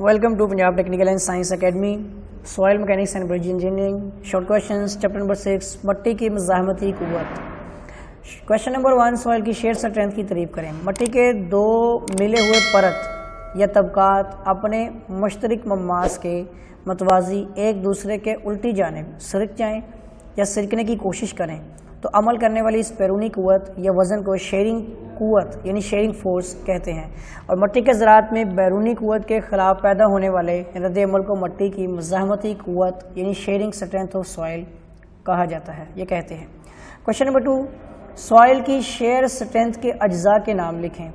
Welcome to Punjab Technical and Science Academy, Soil Mechanics and Bridge Engineering. Short questions, chapter number 6, मट्टी की मज़ाहमती क़ुव्वत. Question number 1, soil की shear strength की तारीफ करें. मट्टी के दो मिले हुए परत या तबकात अपने मुश्तरक ममास के मतवाज़ी एक दूसरे के उल्टी जानिब सरक जाएँ या सरकने की कोशिश करें तो अमल करने वाली इस बैरूनी क़ुव्वत या वज़न को शेयरिंग क़ुव्वत यानी शेयरिंग फोर्स कहते हैं. और मट्टी के ज़रात में बैरूनी क़ुव्वत के ख़िलाफ़ पैदा होने वाले रद्द अमल को मट्टी की मज़ाहमती क़ुव्वत यानी शेयरिंग स्ट्रेंथ ऑफ सॉइल कहा जाता है, ये कहते हैं. क्वेश्चन नंबर 2, सॉइल की शेयर स्ट्रेंथ के अज्जा के नाम लिखें.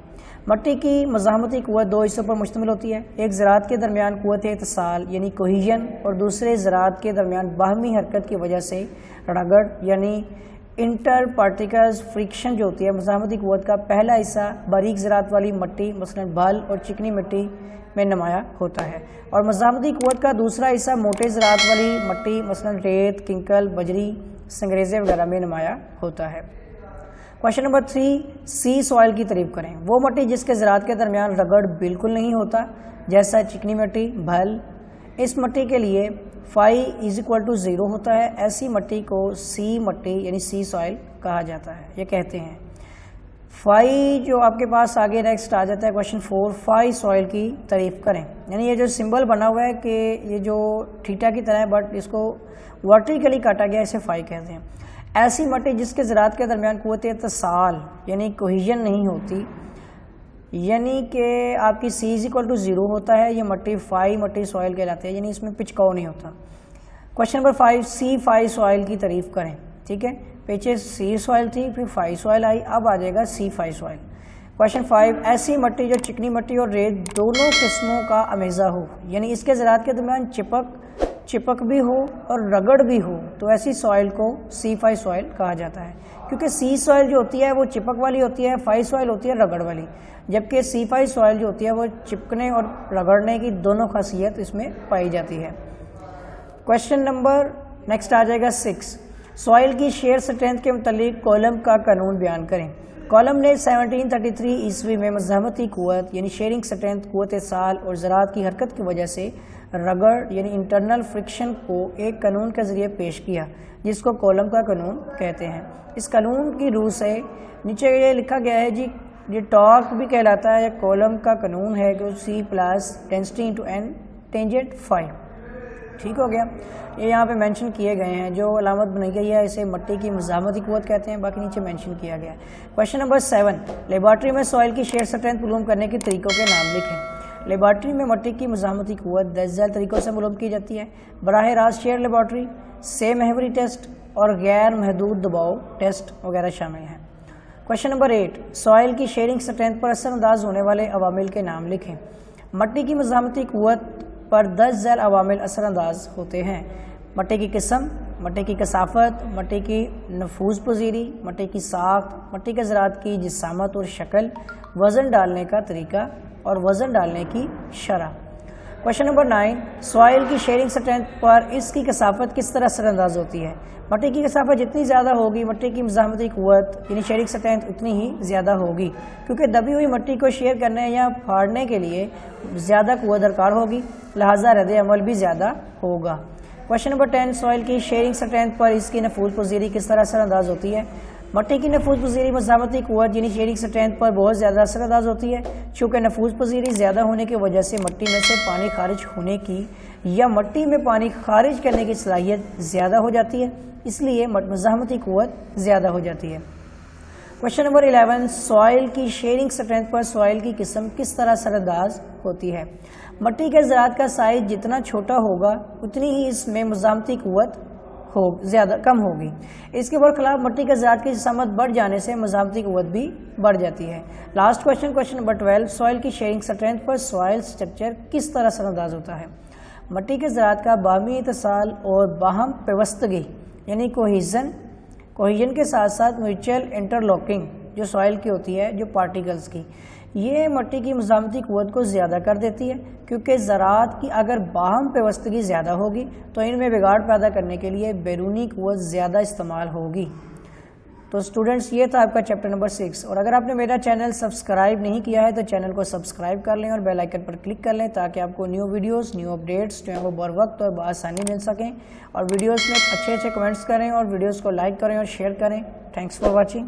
मट्टी की मज़ाहमती क़ुव्वत दो हिस्सों पर मुश्तमिल होती है. एक ज़रात के दरमियान क़ुव्वत इत्तिसाल यानी कोहिजन और दूसरे ज़रात के दरमियान बाहमी हरकत की वजह से रगड़ यानी इंटर पार्टिकल्स फ्रिक्शन जो होती है. मज़ाहमती क़ुव्वत का पहला हिस्सा बारीक ज़रात वाली मट्टी मसलन बाल और चिकनी मिट्टी में नुमाया होता है और मज़ाहमती क़ुव्वत का दूसरा हिस्सा मोटे ज़रात वाली मट्टी मसलन रेत, किंकल, बजरी, संगरेज़े वगैरह में नुमाया होता है. क्वेश्चन नंबर 3, सी सॉइल की तारीफ करें. वो मट्टी जिसके ज़रात के दरमियान रगड़ बिल्कुल नहीं होता जैसा चिकनी मिट्टी, भल. इस मट्टी के लिए फाई इज इक्वल टू 0 होता है. ऐसी मट्टी को सी मट्टी यानी सी सॉइल कहा जाता है, ये कहते हैं. फाई जो आपके पास आगे नेक्स्ट आ जाता है क्वेश्चन 4, फाई सॉइल की तारीफ करें. यानी ये जो सिंबल बना हुआ है कि ये जो थीटा की तरह है बट इसको वर्टिकली काटा गया, इसे फाई कहते हैं. ऐसी मट्टी जिसके ज़रात के दरमियान क़ुव्वत इत्तिसाल यानी कोहिजन नहीं होती यानी कि आपकी सी इज इक्वल टू 0 होता है, ये मट्टी फाई मट्टी सॉइल कहलाती है, यानी इसमें पिचकाव नहीं होता. क्वेश्चन नंबर 5, सी फाई सॉइल की तारीफ करें. ठीक है, पीछे सी सॉइल थी फिर फाई सॉइल आई, अब आ जाएगा सी फाई सॉइल. क्वेश्चन 5, ऐसी मट्टी जो चिकनी मट्टी और रेत दोनों किस्मों का अमेज़ा हो यानी इसके ज़रात के दरमियान चिपक भी हो और रगड़ भी हो तो ऐसी सॉइल को सी फाई सॉइल कहा जाता है. क्योंकि सी सॉइल जो होती है वो चिपक वाली होती है, फाई सॉइल होती है रगड़ वाली, जबकि सी फाई सॉइल जो होती है वो चिपकने और रगड़ने की दोनों खासियत इसमें पाई जाती है. क्वेश्चन नंबर नेक्स्ट आ जाएगा 6, सॉइल की शेयर स्ट्रेंथ के मुतालिक कॉलम का कानून बयान करें. कॉलम ने 1733 ईस्वी में मज़ाहमती क़ुव्वत यानी शेयरिंग स्ट्रेंथ क़ुव्वत साल और ज़रात की हरकत की वजह से रगड़ यानी इंटरनल फ्रिक्शन को एक कानून के ज़रिए पेश किया जिसको कॉलम का कानून कहते हैं. इस कानून की रूह से नीचे ये लिखा गया है जी, ये टॉर्क भी कहलाता है. कॉलम का कानून है कि C plus density into an tangent 5. ठीक हो गया. ये यहाँ पे मेंशन किए गए हैं, जो अलामत बनाई गई है इसे मट्टी की मज़ाहमती क़ुव्वत कहते हैं, बाकी नीचे मेंशन किया गया है. क्वेश्चन नंबर 7, लेबॉर्ट्री में सॉइल की शेयर स्ट्रेंथ मालूम करने के तरीकों के नाम लिखें. लेबॉर्ट्री में मट्टी की मज़ाहमती क़ुव्वत 10 झैल तरीक़ों से मालूम की जाती है. बराह रास्त शेयर लेबॉर्ट्री, से महवरी टेस्ट और गैर महदूद दबाव टेस्ट वगैरह शामिल हैं. क्वेश्चन नंबर 8, सॉइल की शेयरिंग स्ट्रेंथ पर असरअंदाज होने वाले अवामिल के नाम लिखें. मट्टी की मज़ाहमती क़ुव्वत पर 10 झैल अवामिल असरअंदाज होते हैं. मट्टी की किस्म, मट्टी की कसाफत, मट्टी की नफूज पजीरी, मट्टी की साख्त, मट्टी के ज़रात की जिसामत और शक्ल, वज़न डालने का तरीका और वज़न डालने की शरह. क्वेश्चन नंबर 9, सॉइल की शेयरिंग स्ट्रेंथ पर इसकी कसाफत किस तरह असरअंदाज होती है. मट्टी की कसाफत जितनी ज़्यादा होगी मट्टी की मज़ाहमती क़ुव्वत यानी शेयरिंग स्ट्रेंथ उतनी ही ज़्यादा होगी, क्योंकि दबी हुई मट्टी को शेयर करने या फाड़ने के लिए ज़्यादा क़ुव्वत दरकार होगी, लिहाजा रद्द अमल भी ज़्यादा होगा. क्वेश्चन नंबर 10, सॉइल की शेयरिंग स्ट्रेंथ पर इसकी नफूज पजीरी किस तरह असरअंदाज होती है. मट्टी की नफूज पजीरी मज़ाहमती क़ुव्वत यानी शेयरिंग स्ट्रेंथ पर बहुत ज़्यादा असरअंदाज होती है. चूँकि नफूज पजीरी ज़्यादा होने की वजह से मट्टी में से पानी खारिज होने की या मट्टी में पानी खारिज करने की सलाहियत ज़्यादा हो जाती है, इसलिए मज़ाहमती क़ुव्वत ज़्यादा हो जाती है. क्वेश्चन नंबर 11, सॉइल की शेयरिंग स्ट्रेंथ पर सॉइल की किस्म किस तरह असरअंदाज होती है. मट्टी के ज़रात का साइज़ जितना छोटा होगा उतनी ही इसमें मज़ाहमती क़ुव्वत ज़्यादा कम होगी. इसके बरखिलाफ मट्टी के ज़रात की जिसामत बढ़ जाने से मज़ाहमती क़ुव्वत भी बढ़ जाती है. Last question, question number 12, soil की शेयरिंग स्ट्रेंथ पर सॉइल स्ट्रक्चर किस तरह असरअंदाज होता है. मट्टी के ज़रात का बाहमी इत्तिसाल और बाहम पेवस्तगी यानी कोहिजन के साथ साथ म्यूचुअल इंटरलॉकिंग जो सॉइल की होती है, जो पार्टिकल्स की, ये मट्टी की मज़ाहमती क़ुव्वत को ज़्यादा कर देती है. क्योंकि ज़रात की अगर बाहम पेवस्तगी ज़्यादा होगी तो इनमें बिगाड़ पैदा करने के लिए बैरूनी क़ुव्वत ज़्यादा इस्तेमाल होगी. تو اسٹوڈنٹس یہ تھا آپ کا چیپٹر نمبر 6. اور اگر آپ نے میرا چینل سبسکرائب نہیں کیا ہے تو چینل کو سبسکرائب کر لیں اور بیل آئکن پر کلک کر لیں تاکہ آپ کو نیو ویڈیوز نیو اپڈیٹس جو ہیں وہ بر وقت اور بآسانی مل سکیں. اور ویڈیوز میں اچھے کمنٹس کریں اور ویڈیوز کو لائک کریں اور شیئر کریں. Thanks for watching.